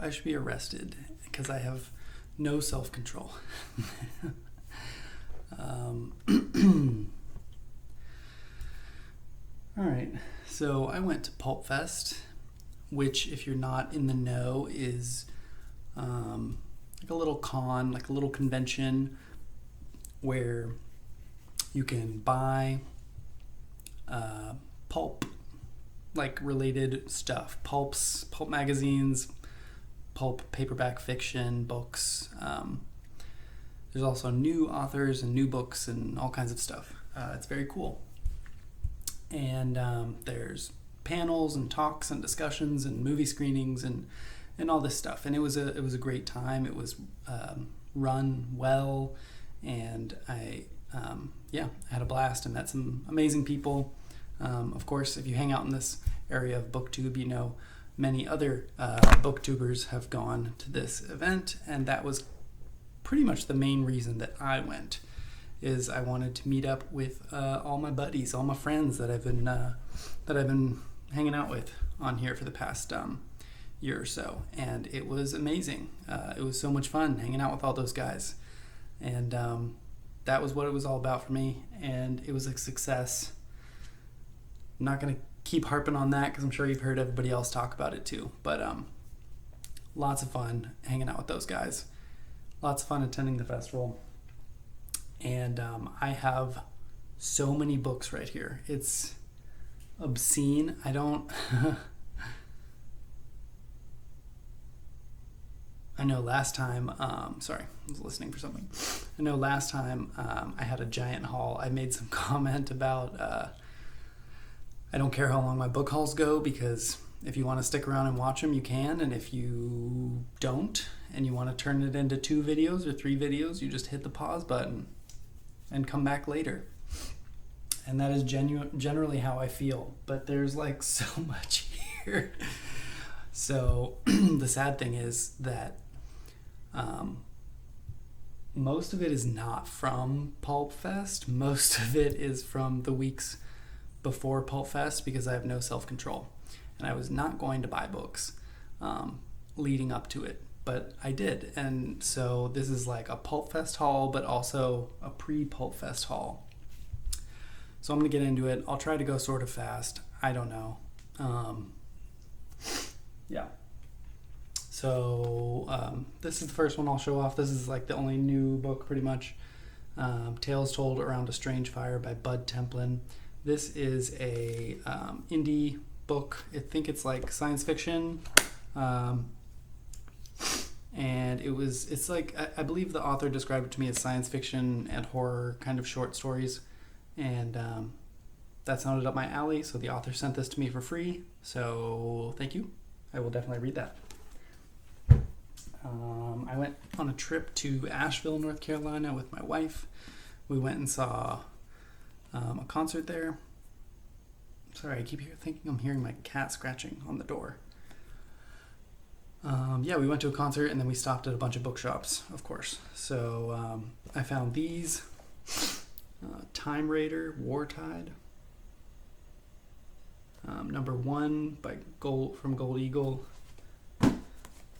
I should be arrested because I have no self-control. All right, so I went to Pulpfest, which, if you're not in the know, is like a little con, like a little convention where you can buy pulp, like related stuff, pulp magazines, pulp paperback fiction, books. There's also new authors and new books and all kinds of stuff. It's very cool. And there's panels and talks and discussions and movie screenings and all this stuff. And it was a great time. It was run well, and I had a blast and met some amazing people. Of course, if you hang out in this area of BookTube, you know many other booktubers have gone to this event, and that was pretty much the main reason that I went. Is I wanted to meet up with all my buddies, all my friends that I've been hanging out with on here for the past year or so, and it was amazing. It was so much fun hanging out with all those guys, and that was what it was all about for me, and it was a success. I'm not going to keep harping on that because I'm sure you've heard everybody else talk about it too, but lots of fun hanging out with those guys, lots of fun attending the festival. And I have so many books right here. It's obscene. I know last time, sorry, I was listening for something. I know last time I had a giant haul. I made some comment about I don't care how long my book hauls go, because if you want to stick around and watch them, you can. And if you don't, and you want to turn it into 2 videos or 3 videos, you just hit the pause button and come back later. And that is generally how I feel, but there's like so much here. So the sad thing is that most of it is not from Pulpfest. Most of it is from the weeks before Pulpfest, because I have no self-control, and I was not going to buy books leading up to it. But I did, and so this is like a Pulpfest haul, but also a pre-Pulpfest haul. So I'm going to get into it. I'll try to go sort of fast. I don't know. Yeah. So this is the first one I'll show off. This is like the only new book, pretty much. Tales Told Around a Strange Fire by Bud Templin. This is a indie book. I think it's like science fiction. And it's like, I believe the author described it to me as science fiction and horror kind of short stories. And that sounded up my alley, so the author sent this to me for free. So thank you. I will definitely read that. I went on a trip to Asheville, North Carolina with my wife. We went and saw a concert there. Sorry, I keep thinking I'm hearing my cat scratching on the door. We went to a concert, and then we stopped at a bunch of bookshops, of course. So I found these. Time Raider, Wartide. Number 1 from Gold Eagle.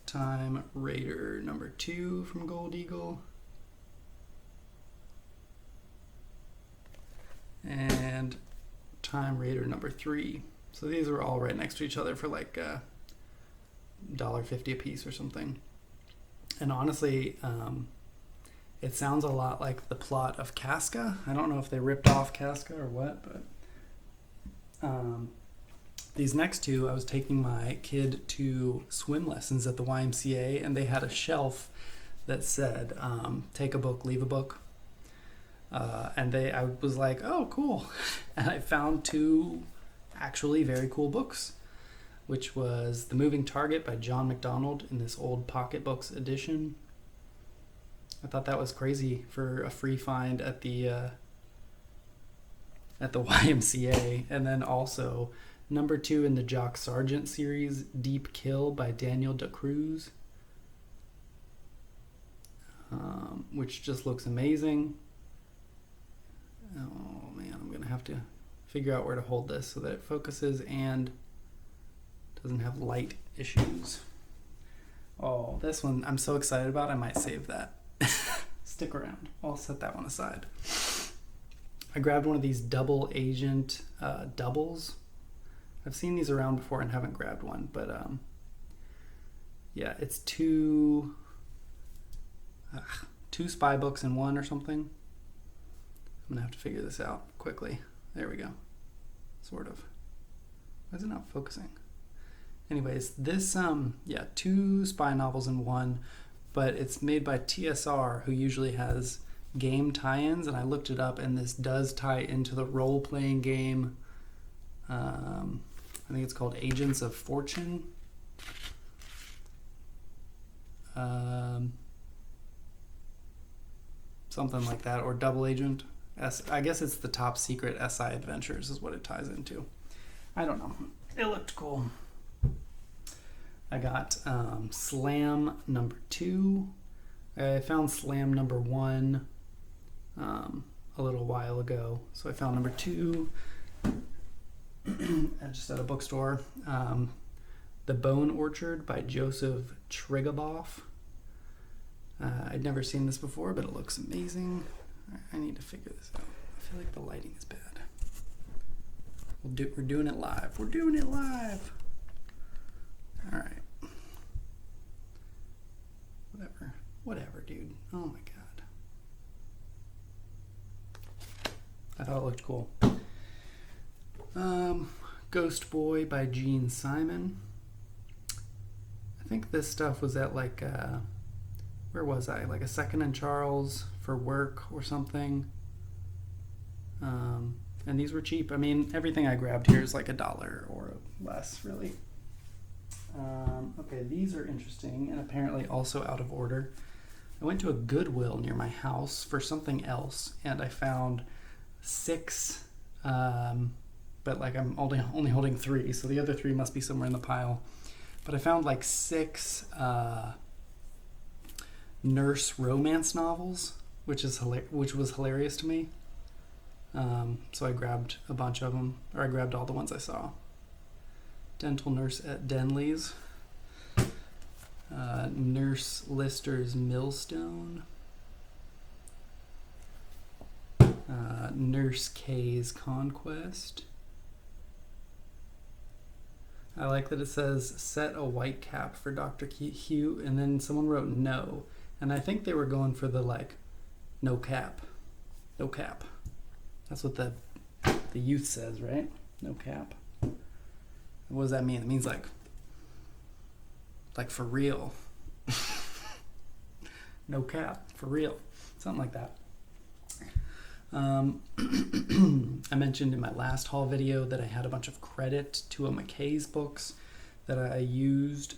Time Raider number 2 from Gold Eagle. And Time Raider number 3. So these were all right next to each other for like $1.50 a piece or something. And honestly, it sounds a lot like the plot of Casca. I don't know if they ripped off Casca or what, but these next 2, I was taking my kid to swim lessons at the YMCA, and they had a shelf that said, take a book, leave a book. And I was like, oh, cool. And I found 2 actually very cool books, which was The Moving Target by John MacDonald in this old pocketbooks edition. I thought that was crazy for a free find at the YMCA. And then also number 2 in the Jock Sargent series, Deep Kill by Daniel DeCruz, which just looks amazing. Oh man, I'm gonna have to figure out where to hold this so that it focuses and doesn't have light issues. Oh, this one I'm so excited about, I might save that. Stick around. I'll set that one aside. I grabbed one of these double agent doubles. I've seen these around before and haven't grabbed one, but yeah, it's two spy books in one or something. I'm gonna have to figure this out quickly. There we go. Sort of. Why is it not focusing? Anyways, this, yeah, 2 spy novels in one, but it's made by TSR, who usually has game tie-ins, and I looked it up, and this does tie into the role-playing game. I think it's called Agents of Fortune. Something like that, or Double Agent. I guess it's the Top Secret SI Adventures is what it ties into. I don't know. It looked cool. I got Slam number 2. I found Slam number 1 a little while ago. So I found number 2 just at a bookstore. The Bone Orchard by Joseph Trigaboff. I'd never seen this before, but it looks amazing. I need to figure this out. I feel like the lighting is bad. We're doing it live. We're doing it live. All right. Whatever, dude. Oh my god. I thought it looked cool. Ghost Boy by Gene Simon. I think this stuff was at like where was I? Like a Second and Charles for work or something. And these were cheap. I mean, everything I grabbed here is like $1 or less, really. Okay, these are interesting and apparently also out of order. I went to a Goodwill near my house for something else, and I found 6, but like I'm only holding 3, so the other 3 must be somewhere in the pile. But I found like 6 nurse romance novels, which was hilarious to me. So I grabbed a bunch of them, or I grabbed all the ones I saw. Dental Nurse at Denley's. Nurse Lister's Millstone. Nurse K's Conquest. I like that it says, set a white cap for Dr. Hugh, and then someone wrote no. And I think they were going for the like, no cap. No cap. That's what the youth says, right? No cap. What does that mean? It means like for real. No cap, for real. Something like that. I mentioned in my last haul video that I had a bunch of credit to a McKay's books that I used,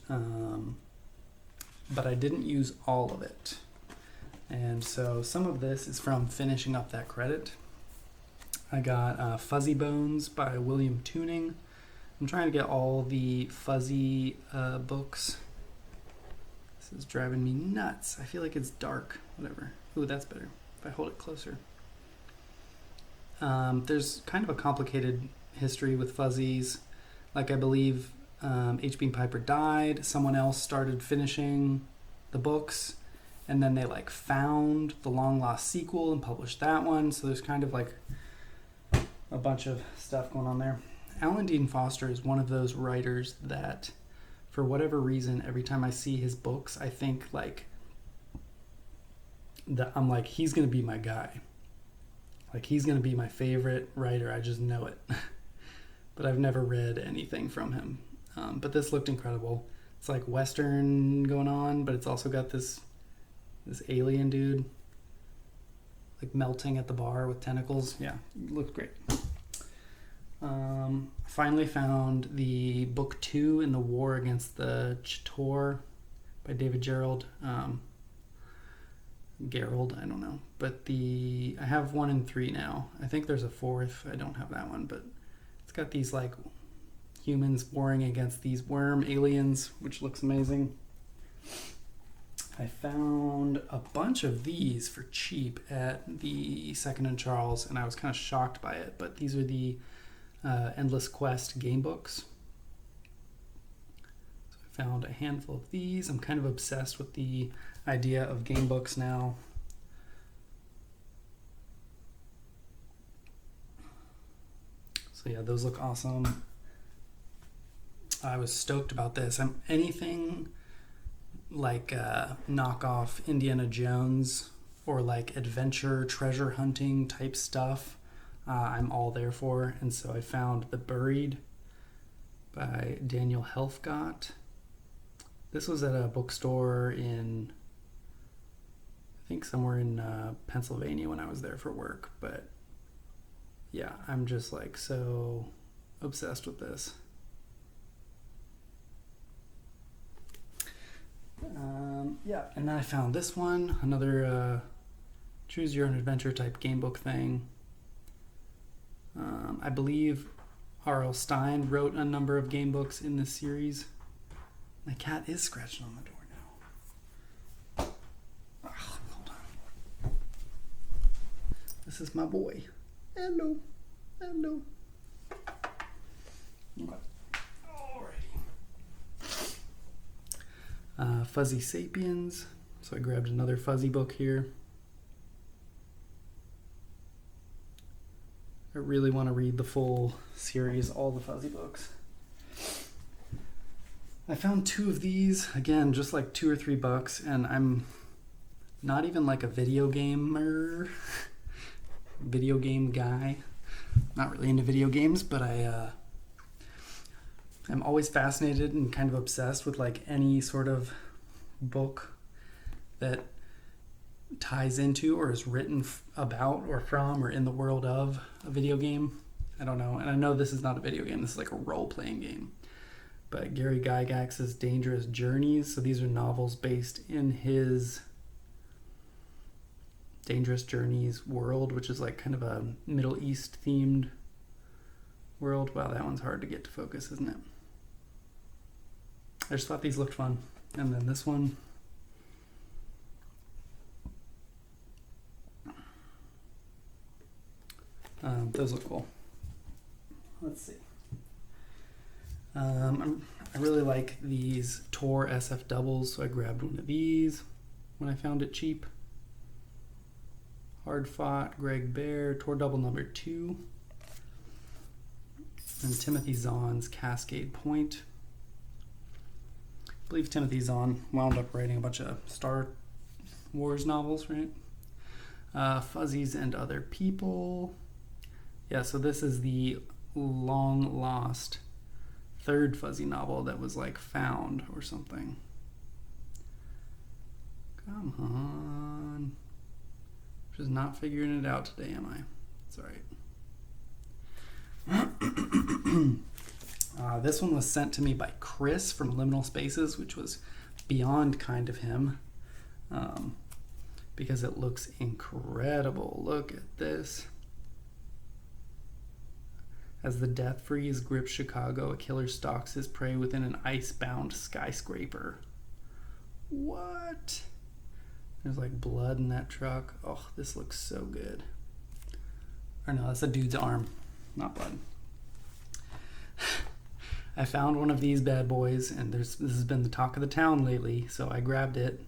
but I didn't use all of it. And so some of this is from finishing up that credit. I got Fuzzy Bones by William Tuning. I'm trying to get all the Fuzzy books. This is driving me nuts. I feel like it's dark. Whatever. Ooh, that's better. If I hold it closer. There's kind of a complicated history with Fuzzies. Like, I believe H.B. Piper died. Someone else started finishing the books. And then they, like, found the long-lost sequel and published that one. So there's kind of, like, a bunch of stuff going on there. Alan Dean Foster is one of those writers that, for whatever reason, every time I see his books, I think like that I'm like, he's gonna be my guy. Like, he's gonna be my favorite writer. I just know it. But I've never read anything from him. But this looked incredible. It's like Western going on, but it's also got this alien dude like melting at the bar with tentacles. Yeah, it looked great. Finally found the book 2 in the War Against the Ch'tor by David Gerald. Gerald, I don't know. But I have 1 and 3 now. I think there's a 4th. I don't have that one, but it's got these like humans warring against these worm aliens, which looks amazing. I found a bunch of these for cheap at the Second and Charles, and I was kind of shocked by it, but these are the Endless Quest game books. So I Found a handful of these. I'm kind of obsessed with the idea of game books now. So yeah, those look awesome. I was stoked about this. Anything like knockoff Indiana Jones or like adventure treasure hunting type stuff, I'm all there for. And so I found The Buried by Daniel Helfgott. This was at a bookstore in, I think somewhere in Pennsylvania when I was there for work. But yeah, I'm just like so obsessed with this. Yeah, and then I found this one, another choose your own adventure type game book thing. I believe R.L. Stine wrote a number of game books in this series. My cat is scratching on the door now. Oh, hold on. This is my boy. Hello. Hello. Okay. Alrighty. Fuzzy Sapiens. So I grabbed another fuzzy book here. I really want to read the full series, all the fuzzy books. I found 2 of these, again, just like $2 or $3, and I'm not even like a video game guy. Not really into video games, but I'm always fascinated and kind of obsessed with like any sort of book that ties into or is written about or from or in the world of a video game. I don't know, and I know this is not a video game, this is like a role-playing game. But Gary Gygax's Dangerous Journeys, so these are novels based in his Dangerous Journeys world, which is like kind of a Middle East themed world. Wow, that one's hard to get to focus, isn't it? I just thought these looked fun. And then this one. Those look cool. Let's see. I really like these Tor SF doubles, so I grabbed one of these when I found it cheap. Hard Fought, Greg Bear, Tor double number 2. And Timothy Zahn's Cascade Point. I believe Timothy Zahn wound up writing a bunch of Star Wars novels, right? Fuzzies and Other People. Yeah, so this is the long lost 3rd fuzzy novel that was like found or something. Come on. Just not figuring it out today, am I? It's alright. This one was sent to me by Chris from Liminal Spaces, which was beyond kind of him, because it looks incredible. Look at this. As the death freeze grips Chicago, a killer stalks his prey within an ice-bound skyscraper. What? There's like blood in that truck. Oh, this looks so good. Or no, that's a dude's arm, not blood. I found one of these bad boys, and this has been the talk of the town lately, so I grabbed it.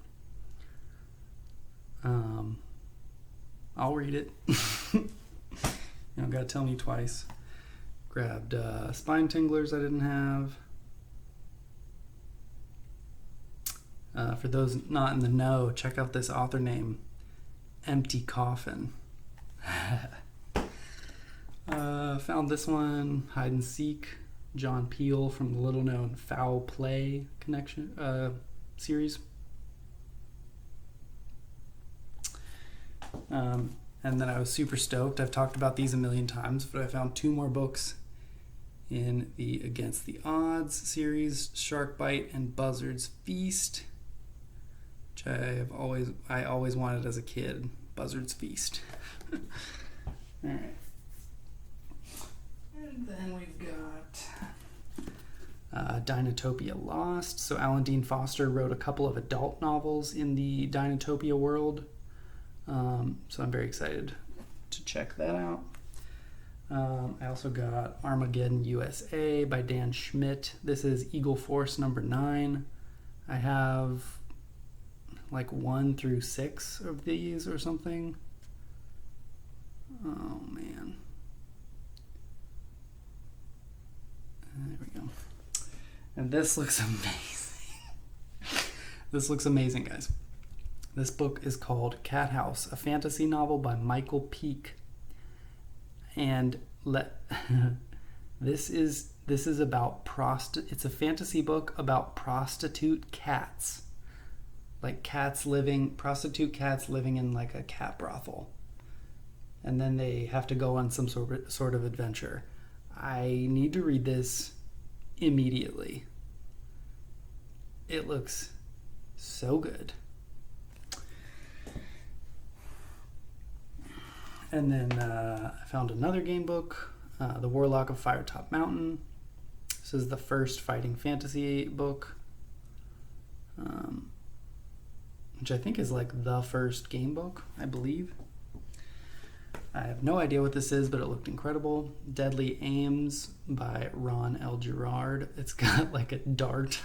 I'll read it. You don't gotta tell me twice. Grabbed Spine Tinglers I didn't have. For those not in the know, check out this author name, Empty Coffin. Found this one, Hide and Seek, John Peel from the little known Foul Play series. And then I was super stoked. I've talked about these a million times, but I found 2 more books in the Against the Odds series, Shark Bite and Buzzard's Feast, which I always wanted as a kid, Buzzard's Feast. All right. And then we've got Dinotopia Lost. So Alan Dean Foster wrote a couple of adult novels in the Dinotopia world. So I'm very excited to check that out. I also got Armageddon USA by Dan Schmidt. This is Eagle Force number 9. I have like 1 through 6 of these or something. Oh man. There we go. And this looks amazing. This looks amazing, guys. This book is called Cat House, a fantasy novel by Michael Peake. And this is about it's a fantasy book about prostitute cats. Like prostitute cats living in like a cat brothel. And then they have to go on some sort of adventure. I need to read this immediately. It looks so good. And then I found another game book, The Warlock of Firetop Mountain. This is the first fighting fantasy book, which I think is like the first game book, I believe. I have no idea what this is, but it looked incredible. Deadly Aims by Ron L. Gerard. It's got like a dart.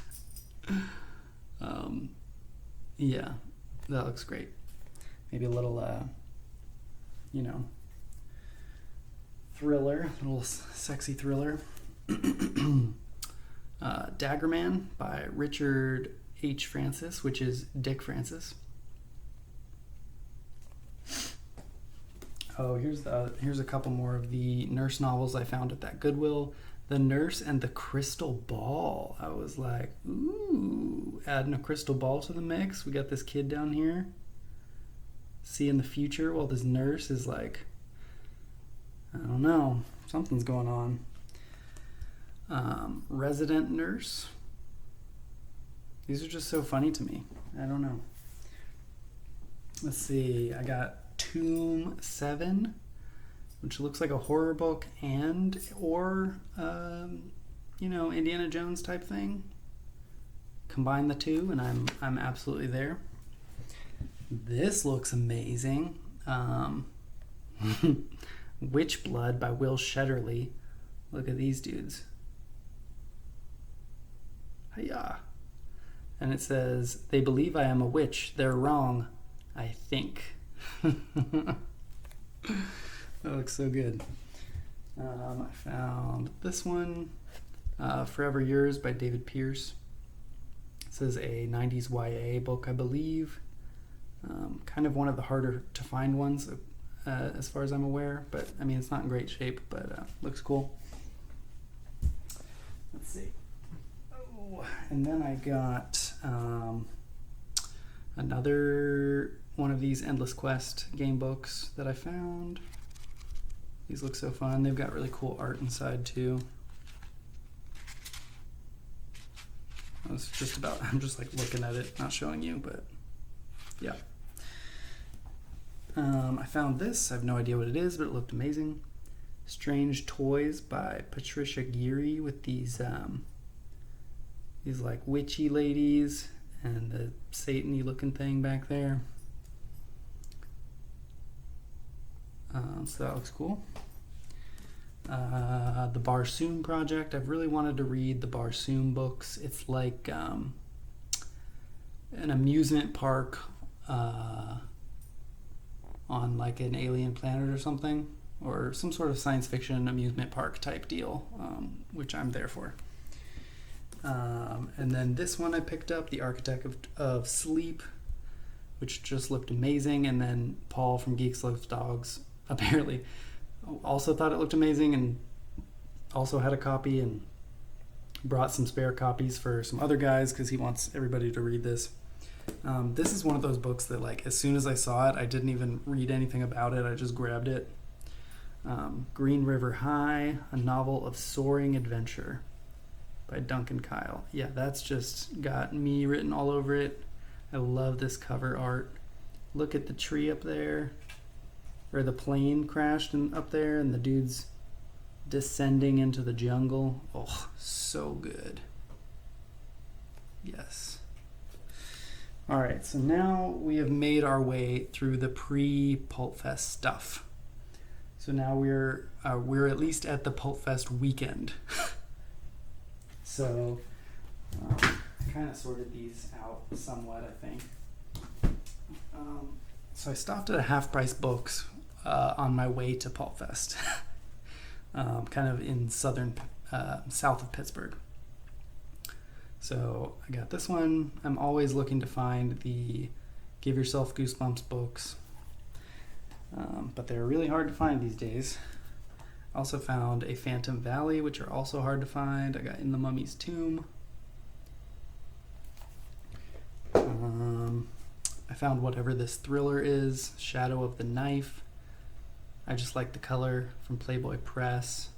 Yeah, that looks great. Maybe a little, thriller, a little sexy thriller. Daggerman by Richard H. Francis, which is Dick Francis. Oh, here's a couple more of the nurse novels I found at that Goodwill. The Nurse and the Crystal Ball. I was like, ooh, adding a crystal ball to the mix. We got this kid down here seeing the future while this nurse is like, I don't know, something's going on. Resident Nurse. These are just so funny to me. I don't know. Let's see. I got Tomb 7, which looks like a horror book or Indiana Jones type thing. Combine the two, and I'm absolutely there. This looks amazing. Witch Blood by Will Shetterly. Look at these dudes. Hiya. And it says, they believe I am a witch. They're wrong, I think. That looks so good. I found this one, Forever Yours by David Pierce. This is a 90s YA book, I believe. Kind of one of the harder to find ones as far as I'm aware, but I mean, it's not in great shape, but looks cool. Let's see. Oh, and then I got another one of these Endless Quest game books that I found. These look so fun. They've got really cool art inside too. I'm just like looking at it, not showing you, but yeah. I found this. I have no idea what it is, but it looked amazing. Strange Toys by Patricia Geary with these like witchy ladies and the Satan-y looking thing back there. So that looks cool. The Barsoom Project. I've really wanted to read the Barsoom books. It's like an amusement park on like an alien planet or something, or some sort of science fiction amusement park type deal, which I'm there for. And then this one I picked up, The Architect of Sleep, which just looked amazing. And then Paul from Geeks Loves Dogs apparently also thought it looked amazing and also had a copy and brought some spare copies for some other guys because he wants everybody to read this. This is one of those books that, like, as soon as I saw it, I didn't even read anything about it. I just grabbed it. Green River High, a novel of soaring adventure by Duncan Kyle. Yeah, that's just got me written all over it. I love this cover art. Look at the tree up there, where the plane crashed up there and the dude's descending into the jungle. Oh, so good. Yes. All right, so now we have made our way through the pre-Pulpfest stuff. So now we're at least at the Pulpfest weekend. So I kind of sorted these out somewhat, I think. So I stopped at Half Price Books on my way to Pulpfest, kind of in south of Pittsburgh. So I got this one. I'm always looking to find the Give Yourself Goosebumps books, but they're really hard to find these days. I also found a Phantom Valley, which are also hard to find. I got In the Mummy's Tomb. I found Whatever This Thriller Is, Shadow of the Knife. I just like the color, from Playboy Press.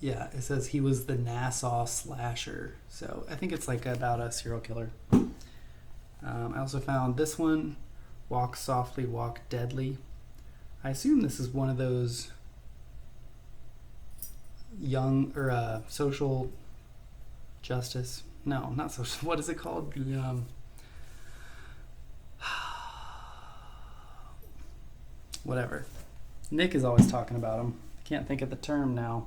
Yeah, it says he was the Nassau slasher. So I think it's like about a serial killer. I also found this one, Walk Softly, Walk Deadly. I assume this is one of those young or social justice. No, not social. What is it called? Whatever. Nick is always talking about them. Can't think of the term now.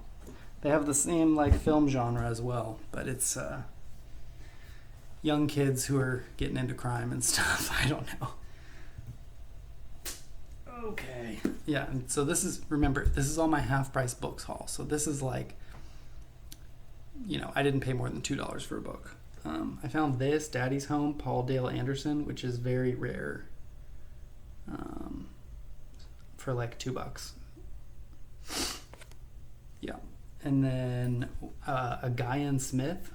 They have the same like film genre as well, but it's young kids who are getting into crime and stuff. I don't know. Okay. Yeah, and so this is all my Half Price Books haul. So this is like, I didn't pay more than $2 for a book. I found this, Daddy's Home, Paul Dale Anderson, which is very rare, for like $2. Yeah. And then a Guyan Smith,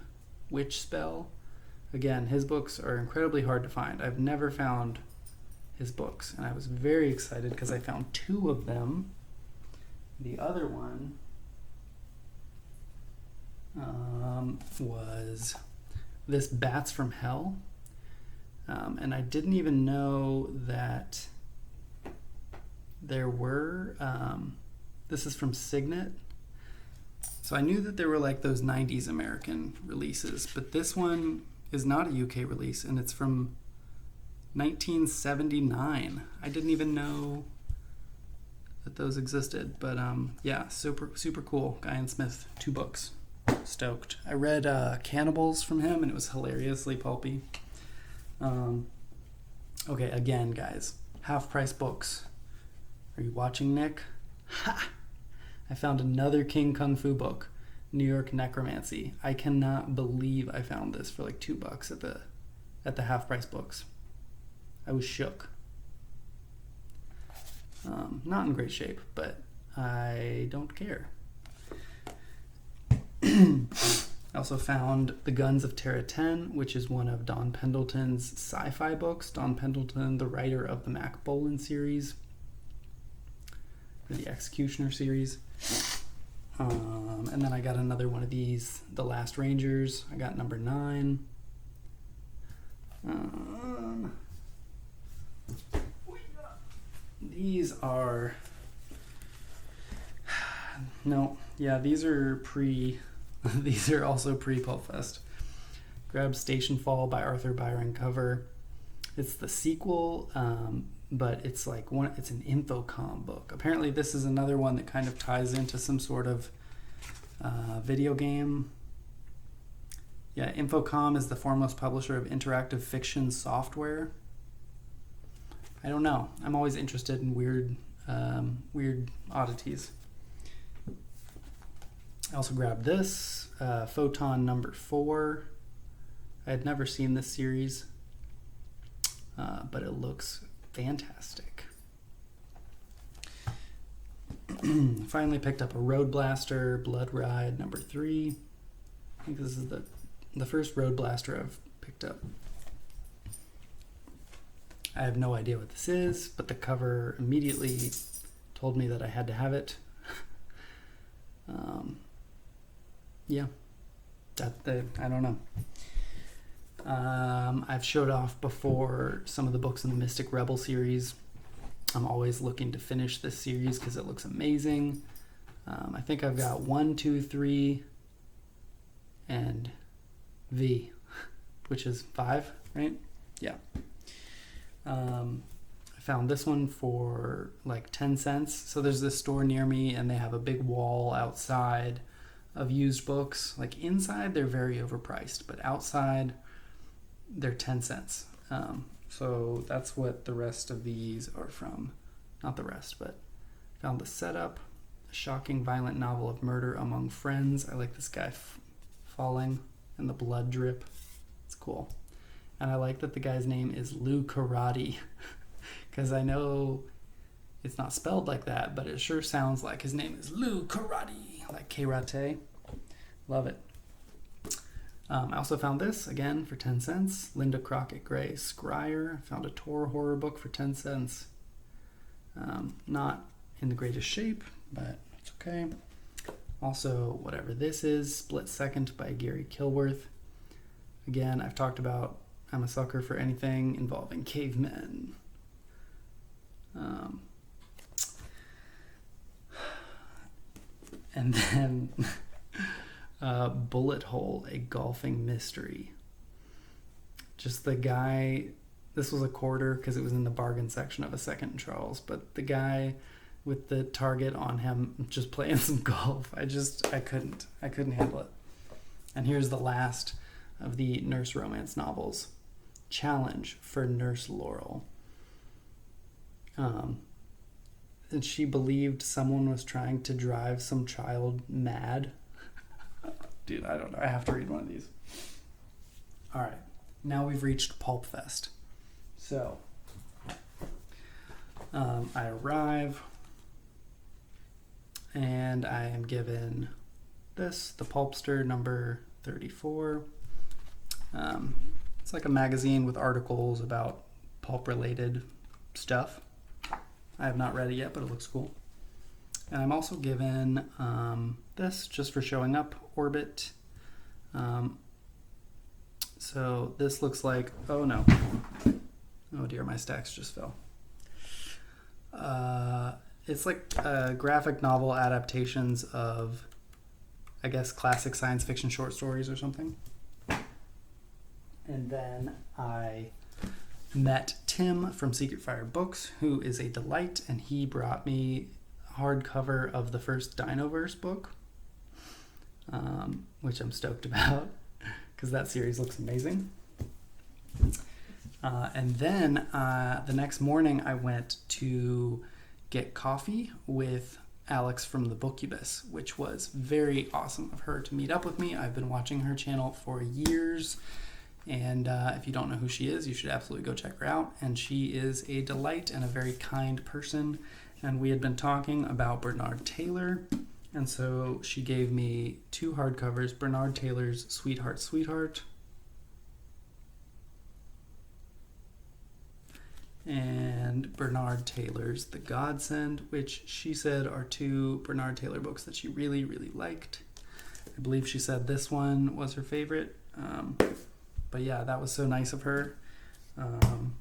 Witch Spell. Again, his books are incredibly hard to find. I've never found his books, and I was very excited because I found 2 of them. The other one was this Bats from Hell, and I didn't even know that there were, this is from Signet. So I knew that there were like those 90s American releases, but this one is not a UK release, and it's from 1979. I didn't even know that those existed, but yeah, super cool. Guyan Smith, 2 books. Stoked. I read Cannibals from him, and it was hilariously pulpy. Okay, again, guys, Half Price Books. Are you watching, Nick? Ha! I found another King Kung Fu book, New York Necromancy. I cannot believe I found this for like $2 at the Half Price Books. I was shook. Not in great shape, but I don't care. I also found The Guns of Terra 10, which is one of Don Pendleton's sci-fi books. Don Pendleton, the writer of the Mac Bolan series, the Executioner series. And then I got another one of these, The Last Rangers. I got number 9. These are... No, yeah, these are these are also pre-Pulpfest. Grab Station Fall by Arthur Byron cover. It's the sequel, but it's like it's an Infocom book. Apparently this is another one that kind of ties into some sort of video game. Yeah, Infocom is the foremost publisher of interactive fiction software. I don't know. I'm always interested in weird oddities. I also grabbed this, Photon number 4. I had never seen this series, but it looks fantastic. Finally picked up a Road Blaster, Blood Ride number 3. I think this is the first Road Blaster I've picked up. I have no idea what this is, but the cover immediately told me that I had to have it. Yeah, I don't know. I've showed off before some of the books in the Mystic Rebel series. I'm always looking to finish this series because it looks amazing. I think I've got 1, 2, 3, and V, which is 5, right? Yeah. I found this one for like 10 cents. So there's this store near me and they have a big wall outside of used books. Like inside, they're very overpriced, but outside, they're 10 cents. So that's what the rest of these are from. Not the rest, but found the setup. A shocking, violent novel of murder among friends. I like this guy falling and the blood drip. It's cool. And I like that the guy's name is Lou Karate. Because I know it's not spelled like that, but it sure sounds like his name is Lou Karate. Like karate. Love it. I also found this, again, for 10 cents. Linda Crockett Gray, Scryer. Found a Tor horror book for 10 cents. Not in the greatest shape, but it's okay. Also, whatever this is, Split Second by Gary Kilworth. Again, I've talked about I'm a sucker for anything involving cavemen. And then Bullet Hole, a golfing mystery. Just the guy, this was a quarter because it was in the bargain section of a Second and Charles, but the guy with the target on him just playing some golf. I couldn't handle it. And here's the last of the nurse romance novels. Challenge for Nurse Laurel. And she believed someone was trying to drive some child mad. Dude, I don't know. I have to read one of these. All right. Now we've reached Pulpfest. So, I arrive and I am given this, the Pulpster number 34. It's like a magazine with articles about pulp-related stuff. I have not read it yet, but it looks cool. And I'm also given this just for showing up, Orbit. So this looks like, oh no. Oh dear, my stacks just fell. It's like graphic novel adaptations of, I guess, classic science fiction short stories or something. And then I met Tim from Secret Fire Books, who is a delight, and he brought me a hardcover of the first Dinoverse book, which I'm stoked about because that series looks amazing. And then the next morning I went to get coffee with Alex from the Bookubus, which was very awesome of her to meet up with me. I've been watching her channel for years. And if you don't know who she is, you should absolutely go check her out. And she is a delight and a very kind person. And we had been talking about Bernard Taylor. And so she gave me 2 hardcovers, Bernard Taylor's Sweetheart, Sweetheart. And Bernard Taylor's The Godsend, which she said are 2 Bernard Taylor books that she really, really liked. I believe she said this one was her favorite. But yeah, that was so nice of her. And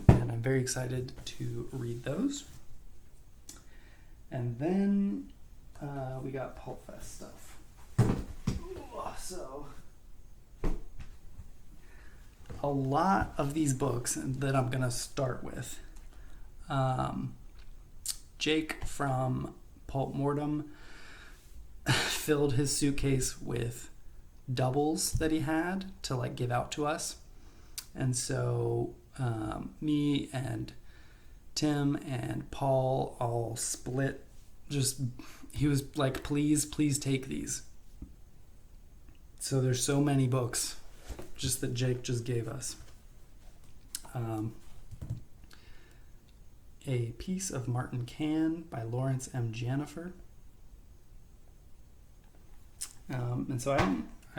I'm very excited to read those. And then we got Pulpfest stuff. So a lot of these books that I'm going to start with. Jake from Pulp Mortem filled his suitcase with doubles that he had to like give out to us, and so me and Tim and Paul all split. Just he was like, please take these. So there's so many books just that Jake just gave us. A Piece of Martin Can by Lawrence M. Janifer. And so I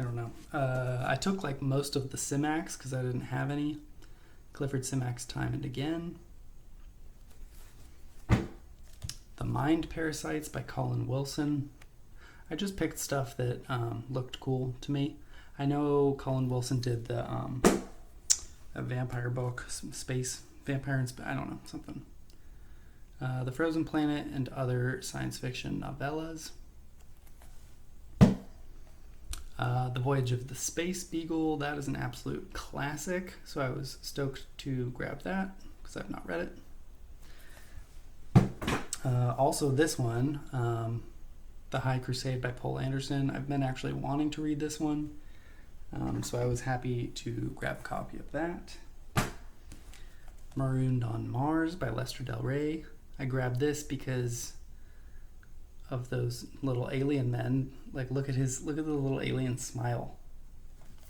don't know. I took like most of the Simax because I didn't have any. Clifford Simax Time and Again. The Mind Parasites by Colin Wilson. I just picked stuff that looked cool to me. I know Colin Wilson did the a vampire book, some space vampire and I don't know, something. The Frozen Planet and Other Science Fiction Novellas. The Voyage of the Space Beagle, that is an absolute classic, so I was stoked to grab that because I've not read it. Also this one, The High Crusade by Poul Anderson. I've been actually wanting to read this one, so I was happy to grab a copy of that. Marooned on Mars by Lester Del Rey. I grabbed this because of those little alien men. Like, look at the little alien smile.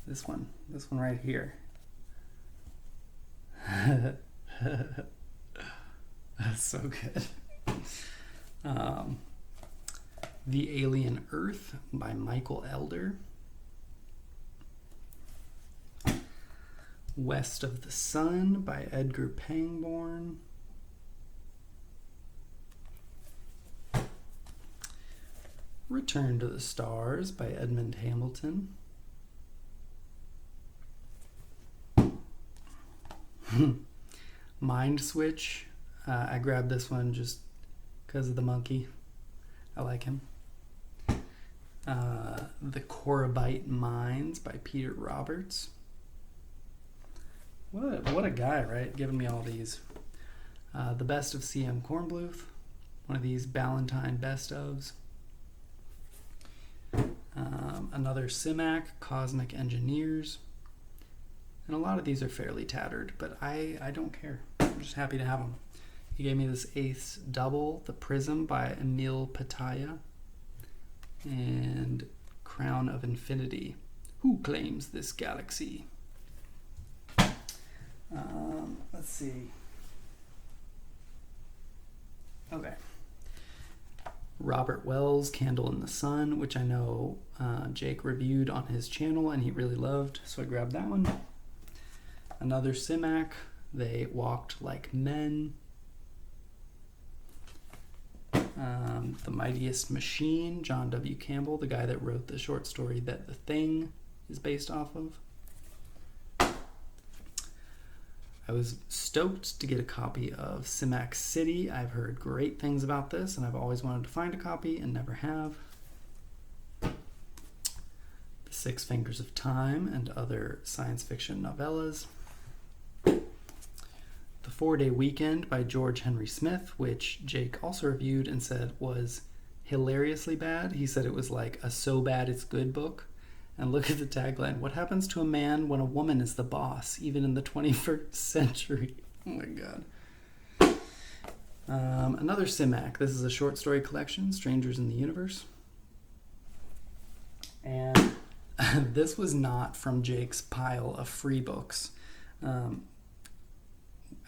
This one right here. That's so good. The Alien Earth by Michael Elder. West of the Sun by Edgar Pangborn. Return to the Stars by Edmund Hamilton. Mind Switch. I grabbed this one just because of the monkey. I like him. The Corabyte Mines by Peter Roberts. What a guy, right? Giving me all these. The Best of C.M. Kornbluth. One of these Ballantine best ofs. Another Simac, Cosmic Engineers. And a lot of these are fairly tattered, but I don't care. I'm just happy to have them. He gave me this eighth double, The Prism by Emil Pataya. And Crown of Infinity. Who claims this galaxy? Let's see. Okay. Robert Wells' Candle in the Sun, which I know Jake reviewed on his channel and he really loved, so I grabbed that one. Another Simac, They Walked Like Men. The Mightiest Machine, John W. Campbell, the guy that wrote the short story that The Thing is based off of. I was stoked to get a copy of Simac City. I've heard great things about this, and I've always wanted to find a copy and never have. The Six Fingers of Time and Other Science Fiction Novellas. The 4-Day Weekend by George Henry Smith, which Jake also reviewed and said was hilariously bad. He said it was like a so bad it's good book. And look at the tagline. What happens to a man when a woman is the boss, even in the 21st century? Oh my God. Another Simac. This is a short story collection, Strangers in the Universe. And this was not from Jake's pile of free books.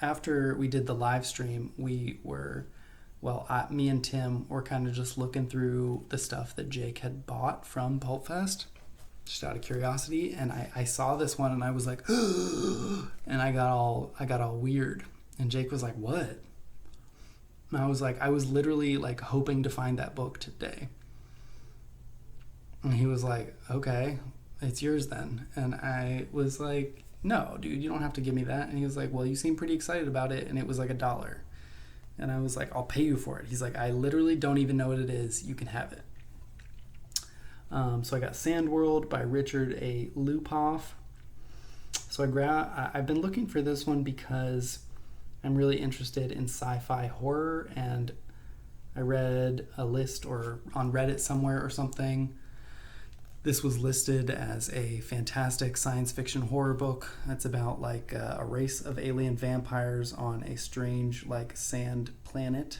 After we did the live stream, me and Tim were kind of just looking through the stuff that Jake had bought from Pulpfest, just out of curiosity, and I saw this one and I was like, and I got all weird. And Jake was like, "What?" And I was like, I was literally like hoping to find that book today. And he was like, "Okay, it's yours then." And I was like, "No, dude, you don't have to give me that." And he was like, "Well, you seem pretty excited about it." And it was like $1. And I was like, "I'll pay you for it." He's like, "I literally don't even know what it is. You can have it." So I got Sandworld by Richard A. Lupoff. So I've been looking for this one because I'm really interested in sci-fi horror, and I read a list or on Reddit somewhere or something. This was listed as a fantastic science fiction horror book. It's about like a race of alien vampires on a strange like sand planet.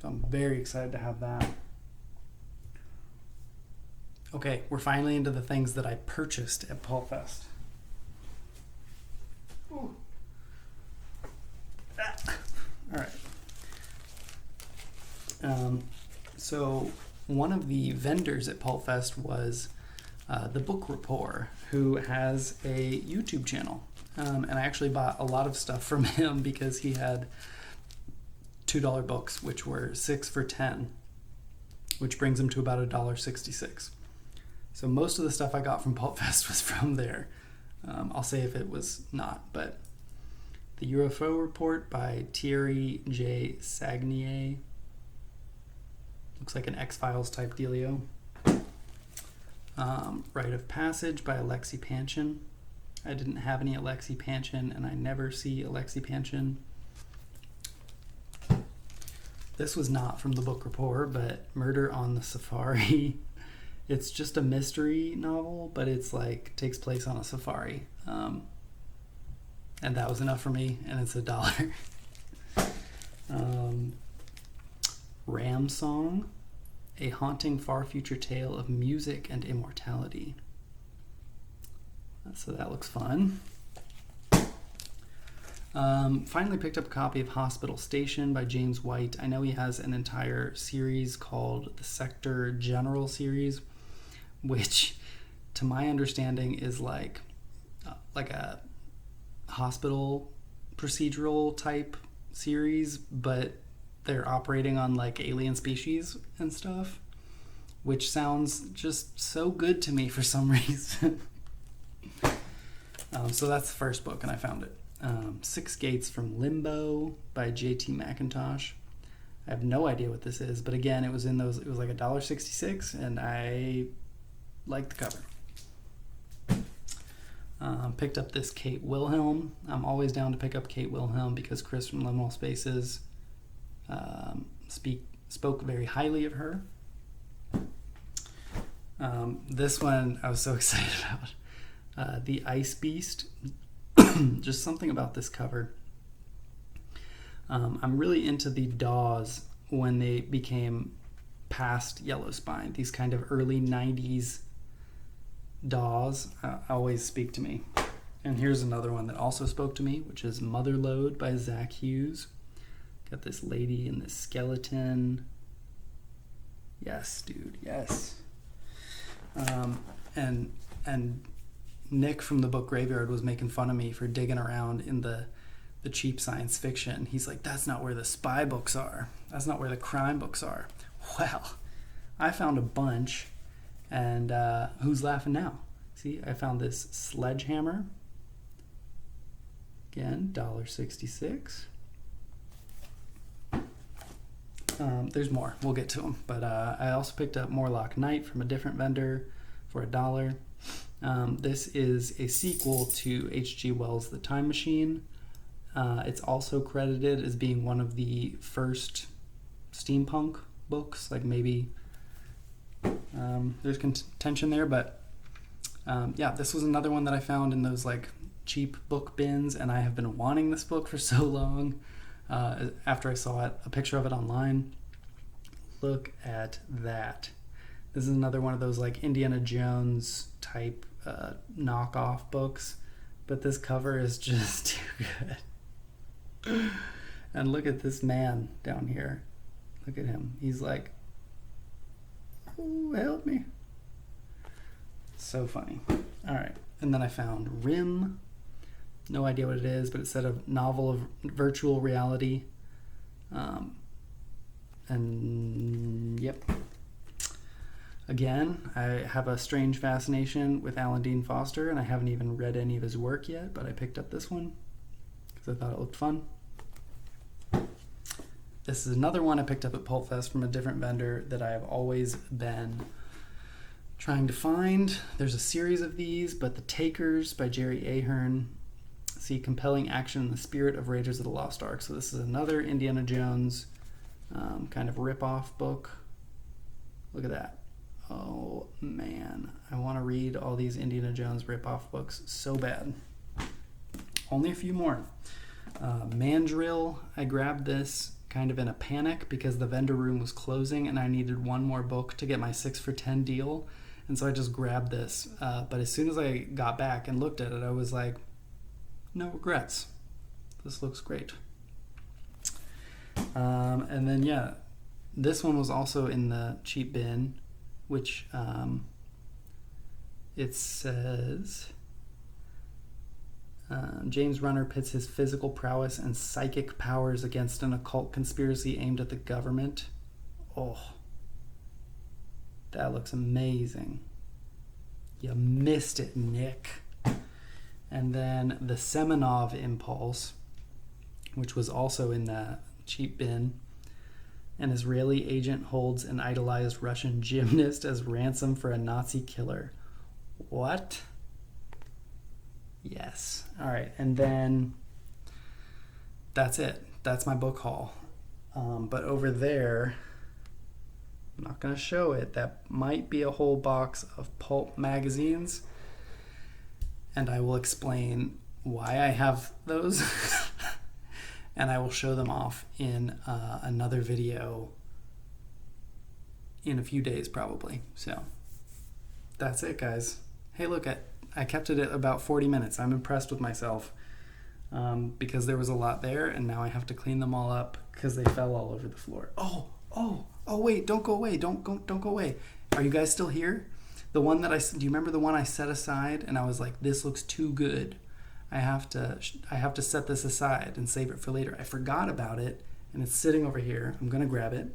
So I'm very excited to have that. Okay, we're finally into the things that I purchased at Pulpfest. Ooh. All right. So one of the vendors at Pulpfest was the Book Rapport, who has a YouTube channel. And I actually bought a lot of stuff from him because he had $2 books, which were 6 for $10, which brings him to about $1.66. So most of the stuff I got from Pulpfest was from there. I'll say if it was not, but the UFO Report by Thierry J. Sagnier. Looks like an X-Files type dealio. Rite of Passage by Alexi Panchin. I didn't have any Alexi Panchin, and I never see Alexi Panchin. This was not from the book report, but Murder on the Safari. It's just a mystery novel, but it's like takes place on a safari. And that was enough for me, and it's $1. Ram Song, a haunting far future tale of music and immortality. So that looks fun. Finally picked up a copy of Hospital Station by James White. I know he has an entire series called the Sector General series, which to my understanding is like a hospital procedural type series, but they're operating on like alien species and stuff, which sounds just so good to me for some reason. So that's the first book, and I found it. Six Gates from Limbo by J.T. McIntosh. I have no idea what this is, but again, it was like $1.66, and I liked the cover. Picked up this Kate Wilhelm. I'm always down to pick up Kate Wilhelm because Chris from Liminal Spaces spoke very highly of her. This one I was so excited about. The Ice Beast. Just something about this cover. I'm really into the Daws when they became past Yellow Spine. These kind of early 90s Daws always speak to me. And here's another one that also spoke to me, which is Motherlode by Zach Hughes. Got this lady and this skeleton. Yes, dude, yes. And Nick from the book Graveyard was making fun of me for digging around in the cheap science fiction. He's like, that's not where the spy books are. That's not where the crime books are. Well, I found a bunch, and who's laughing now? See, I found this Sledgehammer. Again, $1.66. There's more. We'll get to them. But I also picked up Morlock Knight from a different vendor for $1. This is a sequel to H.G. Wells' The Time Machine. It's also credited as being one of the first steampunk books. Like maybe there's contention there, but yeah, this was another one that I found in those like cheap book bins, and I have been wanting this book for so long. After I saw a picture of it online. Look at that. This is another one of those like Indiana Jones type knockoff books, but this cover is just too good. And look at this man down here. Look at him. He's like, oh, help me. So funny. All right. And then I found Rim. No idea what it is, but it said a novel of virtual reality. And yep. Again, I have a strange fascination with Alan Dean Foster, and I haven't even read any of his work yet, but I picked up this one because I thought it looked fun. This is another one I picked up at Pulpfest from a different vendor that I have always been trying to find. There's a series of these, but The Takers by Jerry Ahern. See compelling action in the spirit of Raiders of the Lost Ark. So this is another Indiana Jones kind of rip-off book. Look at that. Oh, man. I want to read all these Indiana Jones rip-off books so bad. Only a few more. Mandrill. I grabbed this kind of in a panic because the vendor room was closing and I needed one more book to get my 6 for $10 deal. And so I just grabbed this. But as soon as I got back and looked at it, I was like, no regrets. This looks great. And then, yeah, this one was also in the cheap bin, which it says James Runner pits his physical prowess and psychic powers against an occult conspiracy aimed at the government. Oh, that looks amazing. You missed it, Nick. And then the Semenov Impulse, which was also in the cheap bin. An Israeli agent holds an idolized Russian gymnast as ransom for a Nazi killer. What? Yes. All right. And then that's it. That's my book haul. But over there, I'm not going to show it. That might be a whole box of pulp magazines. And I will explain why I have those. And I will show them off in another video in a few days probably. So that's it, guys. Hey, look, I kept it at about 40 minutes. I'm impressed with myself because there was a lot there, and now I have to clean them all up because they fell all over the floor. Oh, wait, don't go away. Don't go away. Are you guys still here? The one that do you remember the one I set aside and I was like, this looks too good. I have to set this aside and save it for later. I forgot about it, and it's sitting over here. I'm going to grab it.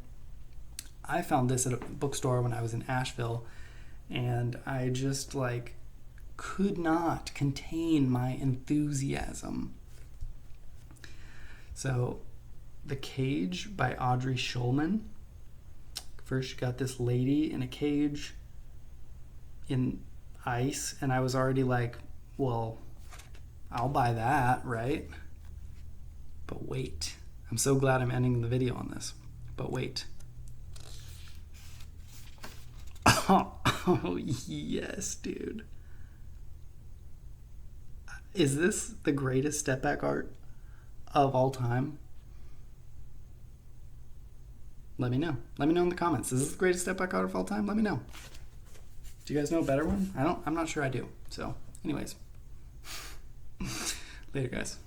I found this at a bookstore when I was in Asheville, and I just could not contain my enthusiasm. So, The Cage by Audrey Schulman. First, you got this lady in a cage in ice, and I was already like, well, I'll buy that, right? But wait. I'm so glad I'm ending the video on this. But wait. Oh, yes, dude. Is this the greatest step back art of all time? Let me know. Let me know in the comments. Is this the greatest step back art of all time? Let me know. Do you guys know a better one? I'm not sure I do. So, anyways. Later, guys.